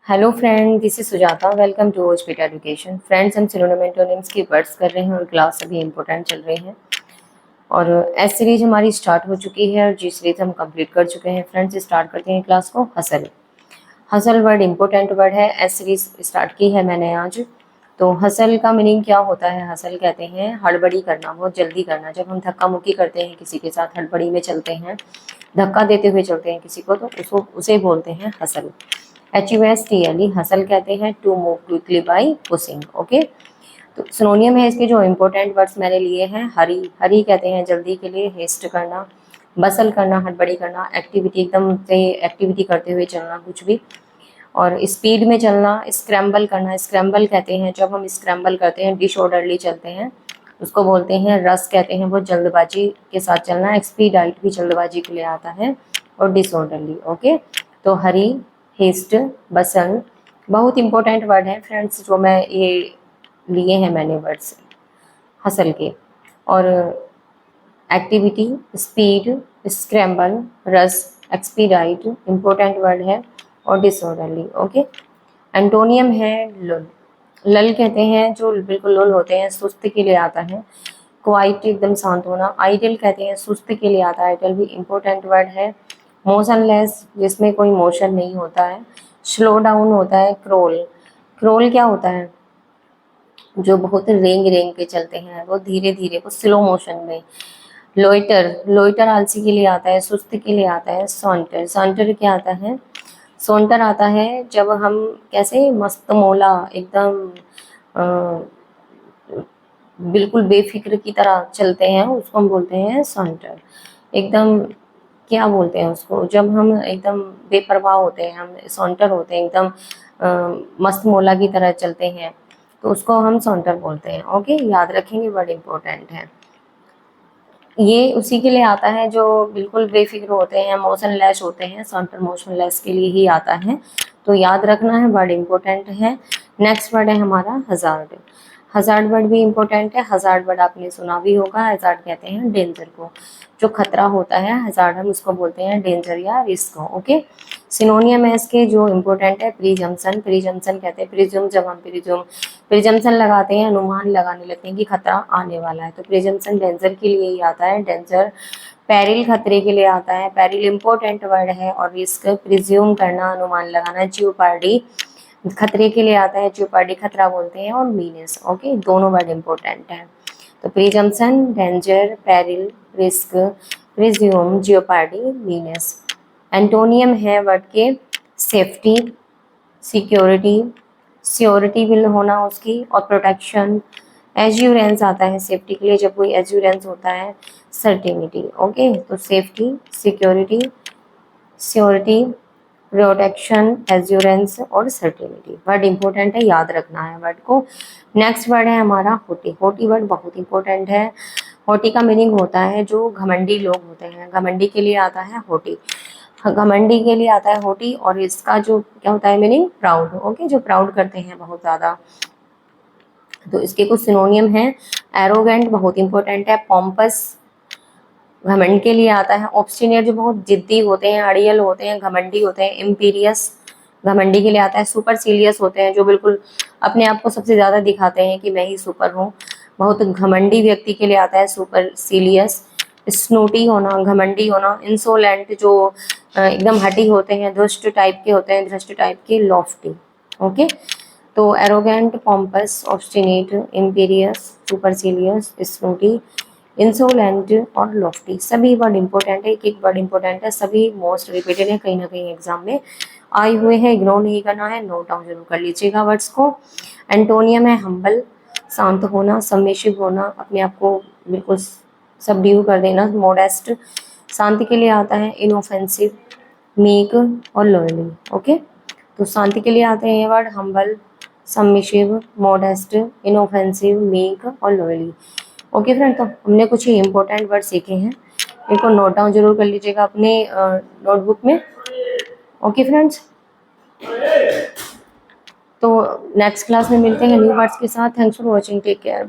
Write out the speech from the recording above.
Hello friend, this is Sujata. Welcome to ओजपीट education. Friends, हम synonym antonyms की words कर रहे हैं और क्लास अभी इम्पोर्टेंट चल रही है और एस सीरीज हमारी स्टार्ट हो चुकी है और जी सीरीज हम कंप्लीट कर चुके हैं। फ्रेंड्स, स्टार्ट करते हैं क्लास को। Hustle. Hustle word important word है। एस सीरीज स्टार्ट की है मैंने आज। तो हसल का मीनिंग क्या होता है? हसल कहते हैं हड़बड़ी करना, बहुत जल्दी करना। जब हम धक्का मुक्की करते हैं किसी के साथ, हड़बड़ी में चलते हैं, धक्का देते हुए चलते हैं किसी को, तो उसको उसे बोलते हैं हसल। HUSTLE हसल कहते हैं to move quickly by pushing. Okay, तो सिनोनियम है इसके जो इम्पोर्टेंट वर्ड्स मैंने लिए हैं। हरी, हरी कहते हैं जल्दी के लिए, हेस्ट करना, बसल करना, हड़बड़ी करना, एक्टिविटी, एकदम से एक्टिविटी करते हुए चलना कुछ भी, और स्पीड में चलना, स्क्रैम्बल करना। स्क्रैम्बल कहते हैं जब हम स्क्रैम्बल करते हैं, डिसऑर्डरली चलते हैं, उसको बोलते हैं रस कहते हैं, वो जल्दबाजी के साथ चलना। एक्सपीडाइट भी जल्दबाजी के लिए आता है, और डिसऑर्डरली। ओके, तो हरी, हेस्ट, बसल बहुत इंपॉर्टेंट वर्ड है फ्रेंड्स, जो मैं ये लिए हैं मैंने वर्ड्स हसल के। और एक्टिविटी, स्पीड, स्क्रैम्बल, रस, एक्सपीडाइट इंपॉर्टेंट वर्ड है, और डिसऑर्डरली। ओके, एंटोनियम है लुल। लल कहते हैं जो बिल्कुल लुल होते हैं, सुस्त के लिए आता है। क्वाइट एकदम शांत होना। आइडल कहते हैं सुस्त के लिए आता है, आइडल भी इम्पोर्टेंट वर्ड है। मोशनलेस, जिसमें कोई मोशन नहीं होता है। स्लो डाउन होता है क्रोल। क्रोल क्या होता है? जो बहुत रेंग रेंग के चलते हैं, वो धीरे धीरे, वो स्लो मोशन में। लोइटर, लोइटर आलसी के लिए आता है, सुस्त के लिए आता है। सॉन्टर, सॉन्टर क्या आता है? सॉन्टर आता है जब हम कैसे मस्त मोला, एकदम बिल्कुल बेफिक्र की तरह चलते हैं, उसको हम बोलते हैं सॉन्टर। एकदम क्या बोलते हैं उसको, जब हम एकदम बेपरवाह होते हैं, हम सॉन्टर होते हैं, एकदम मस्त मोला की तरह चलते हैं, तो उसको हम सॉन्टर बोलते हैं। ओके, याद रखेंगे, वर्ड इम्पोर्टेंट है। ये उसी के लिए आता है जो बिल्कुल बेफिक्र होते हैं, मोशनलेस होते हैं। सॉन्टर मोशनलेस के लिए ही आता है, तो याद रखना है, वर्ड इम्पोर्टेंट है। नेक्स्ट वर्ड है हमारा हजार्ड। हजार्ड वर्ड भी इम्पोर्टेंट है। हजार्ड वर्ड आपने सुना भी होगा। हजार्ड कहते हैं डेंजर को, जो खतरा होता है, हजार्ड हम उसको बोलते हैं डेंजर या रिस्क को। ओके, सिनोनियम है इसके जो इम्पोर्टेंट है। प्रीजम्पशन, प्रीजम्पशन कहते हैं प्रिज्यूम, जब हम प्रिजम्पशन लगाते हैं, अनुमान लगाने लगते हैं कि खतरा आने वाला है, तो प्रिजम्पशन डेंजर के लिए ही आता है। डेंजर, पेरिल खतरे के लिए आता है। पेरिल इम्पोर्टेंट वर्ड है। और रिस्क, प्रिज्यूम करना, अनुमान लगाना। जियोपार्डी खतरे के लिए आता है, जियोपार्डी खतरा बोलते हैं। और मीनेस, ओके, दोनों वर्ड इम्पोर्टेंट है। तो presumption, danger, peril, risk, presume, jeopardy, menace. Antonym है वर्ड के सेफ्टी, सिक्योरिटी, श्योरिटी विल होना उसकी, और प्रोटेक्शन। एज्योरेंस आता है सेफ्टी के लिए, जब कोई एज्योरेंस होता है, सर्टेनिटी। ओके, तो सेफ्टी, सिक्योरिटी, श्योरिटी, प्रोटेक्शन, एज्योरेंस और सर्टेनिटी वर्ड इंपॉर्टेंट है, याद रखना है वर्ड को। नेक्स्ट वर्ड है हमारा होटी। होटी वर्ड बहुत इंपॉर्टेंट है। होटी का मीनिंग होता है जो घमंडी लोग होते हैं, घमंडी के लिए आता है होटी। घमंडी के लिए आता है होटी, और इसका जो क्या होता है मीनिंग, प्राउड। ओके, जो प्राउड करते हैं बहुत ज्यादा। तो इसके कुछ सिनोनियम हैं। एरोगेंट बहुत इंपॉर्टेंट है। पॉम्पस घमंड के लिए आता है। ऑब्स्टिनेट, जो बहुत जिद्दी होते हैं, अड़ियल होते हैं, घमंडी होते हैं। इम्पीरियस घमंडी के लिए आता है। सुपरसीलियस होते हैं, जो बिल्कुल अपने आप को सबसे ज्यादा दिखाते हैं कि मैं ही सुपर हूँ, बहुत घमंडी व्यक्ति के लिए आता है सुपरसीलियस। स्नूटी होना, घमंडी होना। इंसोलेंट, जो एकदम हठी होते हैं, दुष्ट टाइप के होते हैं, धृष्ट टाइप के। लॉफ्टी। ओके, तो arrogant, pompous, obstinate, imperious, supercilious, snooty, insolent और लॉफ्टी सभी वर्ड इंपॉर्टेंट है। एक एक वर्ड इंपॉर्टेंट है, सभी मोस्ट रिपीटेड है, कहीं ना कहीं एग्जाम में आए हुए हैं, इग्नोर नहीं करना है, नोट डाउन जरूर कर लीजिएगा वर्ड्स को। एंटोनियम है हम्बल, शांत होना, सबमिसिव होना, अपने आप को बिल्कुल सबड्यू कर देना। मॉडेस्ट शांति के लिए आता है। इनऑफेंसिव, मीक और लॉयली। ओके, तो शांति के लिए आते हैं ये word humble, submissive, modest, inoffensive, meek और लॉयली। ओके फ्रेंड, तो हमने कुछ ही इंपॉर्टेंट वर्ड सीखे हैं, इनको नोट डाउन जरूर कर लीजिएगा अपने नोटबुक में। ओके फ्रेंड्स, तो नेक्स्ट क्लास में मिलते हैं न्यू वर्ड्स के साथ। Thanks for watching, take care.